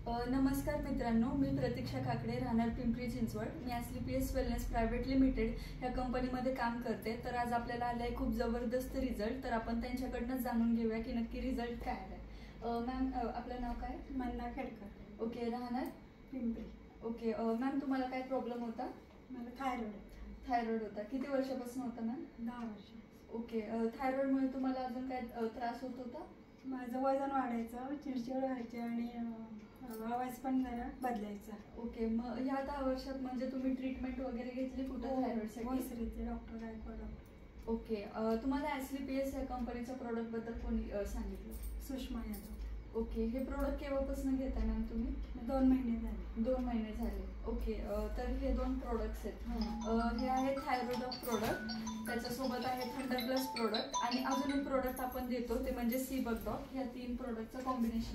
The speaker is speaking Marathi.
नमस्कार मित्रांनो, मी प्रतीक्षा काकडे, राहणार पिंपरी चिंचवड. मी एसलीपीएस वेलनेस प्रायव्हेट लिमिटेड या कंपनीमध्ये काम करते. तर आज आपल्याला आलाय खूप जबरदस्त रिझल्ट. तर आपण त्यांच्याकडनं जाणून घेऊया की नक्की रिझल्ट काय आहे. मॅम, आपलं नाव काय? मंदा खेडकर. ओके, राहणार पिंपरी. ओके. मॅम, तुम्हाला काय प्रॉब्लेम होता? मला थायरॉइड होता. किती वर्षापासून होता मॅम? 10 वर्ष. ओके. थायरॉइडमुळे तुम्हाला अजून काय त्रास होत होता? माझं वजन वाढायचं, चिडचिड व्हायची आणि आवाज पण जरा बदलायचा. ओके. मग ह्या 10 वर्षात म्हणजे तुम्ही ट्रीटमेंट वगैरे घेतली कुठं थायरॉइडसाठी? डॉक्टर गायकवाड. ओके. तुम्हाला एसलीपीएस या कंपनीच्या प्रोडक्ट बद्दल कोणी सांगितलं? सुषमा यादव. ओके. हे प्रोडक्ट केव्हापासून घेताय मॅम तुम्ही? 2 महिने झाले. 2 महिने झाले. ओके. तर हे 2 प्रोडक्ट्स आहेत. हे आहे थायरॉइड ऑफ प्रोडक्ट, त्याच्यासोबत आहे थंडर प्लस प्रोडक्ट आणि अजून एक प्रोडक्ट आपण देतो ते म्हणजे सी बग डॉग. या 3 प्रोडक्टचं कॉम्बिनेशन